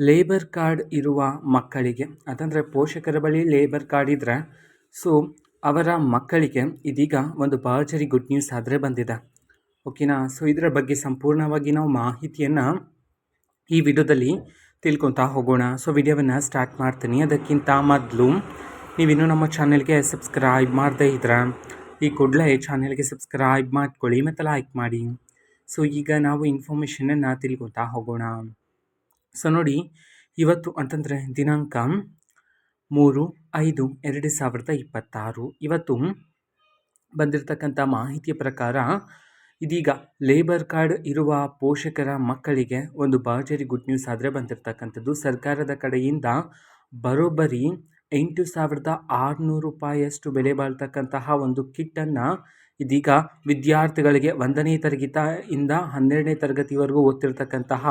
Labour card ಇರುವ ಮಕ್ಕಳಿಗೆ ಅದಂದರೆ ಪೋಷಕರ ಬಳಿ ಲೇಬರ್ ಕಾರ್ಡ್ ಇದ್ದರೆ ಸೊ ಅವರ ಮಕ್ಕಳಿಗೆ ಇದೀಗ ಒಂದು ಭರ್ಜರಿ ಗುಡ್ ನ್ಯೂಸ್ ಆದರೆ ಬಂದಿದೆ. ಓಕೆನಾ. ಸೊ ಇದರ ಬಗ್ಗೆ ಸಂಪೂರ್ಣವಾಗಿ ನಾವು ಮಾಹಿತಿಯನ್ನು ಈ ವಿಡಿಯೋದಲ್ಲಿ ತಿಳ್ಕೊತಾ ಹೋಗೋಣ. ಸೊ ವಿಡಿಯೋವನ್ನು ಸ್ಟಾರ್ಟ್ ಮಾಡ್ತೀನಿ. ಅದಕ್ಕಿಂತ ಮೊದಲು ನೀವಿನ್ನೂ ನಮ್ಮ ಚಾನೆಲ್ಗೆ ಸಬ್ಸ್ಕ್ರೈಬ್ ಮಾಡದೇ ಇದ್ರೆ ಈ ಕೂಡಲೇ ಚಾನೆಲ್ಗೆ ಸಬ್ಸ್ಕ್ರೈಬ್ ಮಾಡ್ಕೊಳ್ಳಿ ಮತ್ತು ಲೈಕ್ ಮಾಡಿ. ಸೊ ಈಗ ನಾವು ಇನ್ಫಾರ್ಮೇಷನನ್ನು ತಿಳ್ಕೊತಾ ಹೋಗೋಣ. ಸೊ ನೋಡಿ, ಇವತ್ತು ಅಂತಂದರೆ ದಿನಾಂಕ 3/5/2026 ಇವತ್ತು ಬಂದಿರತಕ್ಕಂಥ ಮಾಹಿತಿಯ ಪ್ರಕಾರ ಇದೀಗ ಲೇಬರ್ ಕಾರ್ಡ್ ಇರುವ ಪೋಷಕರ ಮಕ್ಕಳಿಗೆ ಒಂದು ಭರ್ಜರಿ ಗುಡ್ ನ್ಯೂಸ್ ಆದರೆ ಬಂದಿರತಕ್ಕಂಥದ್ದು. ಸರ್ಕಾರದ ಕಡೆಯಿಂದ ಬರೋಬ್ಬರಿ 8,600 ರೂಪಾಯಿಯಷ್ಟು ಬೆಲೆ ಬಾಳ್ತಕ್ಕಂತಹ ಒಂದು ಕಿಟ್ಟನ್ನು ಇದೀಗ ವಿದ್ಯಾರ್ಥಿಗಳಿಗೆ 1ನೇ ತರಗತಿಯಿಂದ 12ನೇ ತರಗತಿವರೆಗೂ ಓದ್ತಿರ್ತಕ್ಕಂತಹ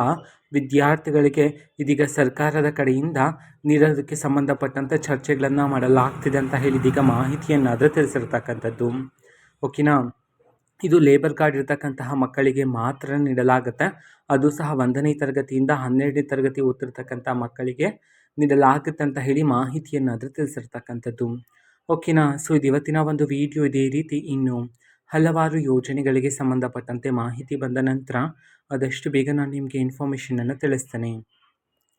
ವಿದ್ಯಾರ್ಥಿಗಳಿಗೆ ಇದೀಗ ಸರ್ಕಾರದ ಕಡೆಯಿಂದ ನೀಡೋದಕ್ಕೆ ಸಂಬಂಧಪಟ್ಟಂತೆ ಚರ್ಚೆಗಳನ್ನು ಮಾಡಲಾಗ್ತಿದೆ ಅಂತ ಹೇಳಿ ಇದೀಗ ಮಾಹಿತಿಯನ್ನಾದರೂ ತಿಳಿಸಿರ್ತಕ್ಕಂಥದ್ದು. ಓಕೆನಾ. ಇದು ಲೇಬರ್ ಕಾರ್ಡ್ ಇರತಕ್ಕಂತಹ ಮಕ್ಕಳಿಗೆ ಮಾತ್ರ ನೀಡಲಾಗುತ್ತೆ. ಅದು ಸಹ 1ನೇ ತರಗತಿಯಿಂದ 12ನೇ ತರಗತಿ ಓದ್ತಿರ್ತಕ್ಕಂಥ ಮಕ್ಕಳಿಗೆ ನೀಡಲಾಗುತ್ತೆ ಅಂತ ಹೇಳಿ ಮಾಹಿತಿಯನ್ನಾದರೂ ತಿಳಿಸಿರ್ತಕ್ಕಂಥದ್ದು. ಓಕೆನಾ. ಸೊ ಇದು ಇವತ್ತಿನ ಒಂದು ವಿಡಿಯೋ. ಇದೇ ರೀತಿ ಇನ್ನು ಹಲವಾರು ಯೋಜನೆಗಳಿಗೆ ಸಂಬಂಧಪಟ್ಟಂತೆ ಮಾಹಿತಿ ಬಂದ ನಂತರ ಆದಷ್ಟು ಬೇಗ ನಾನು ನಿಮಗೆ ಇನ್ಫಾರ್ಮೇಷನನ್ನು ತಿಳಿಸ್ತೇನೆ.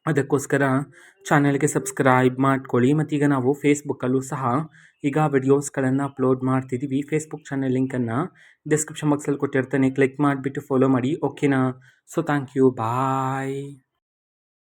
ಅದಕ್ಕೋಸ್ಕರ ಚಾನೆಲ್ಗೆ ಸಬ್ಸ್ಕ್ರೈಬ್ ಮಾಡ್ಕೊಳ್ಳಿ. ಮತ್ತೀಗ ನಾವು ಫೇಸ್ಬುಕ್ಕಲ್ಲೂ ಸಹ ಈಗ ವಿಡಿಯೋಸ್ಗಳನ್ನು ಅಪ್ಲೋಡ್ ಮಾಡ್ತಿದ್ದೀವಿ. ಫೇಸ್ಬುಕ್ ಚಾನೆಲ್ ಲಿಂಕನ್ನು ಡಿಸ್ಕ್ರಿಪ್ಷನ್ ಬಾಕ್ಸಲ್ಲಿ ಕೊಟ್ಟಿರ್ತೇನೆ. ಕ್ಲಿಕ್ ಮಾಡಿಬಿಟ್ಟು ಫಾಲೋ ಮಾಡಿ. ಓಕೆನಾ. So thank you. ಬಾಯ್.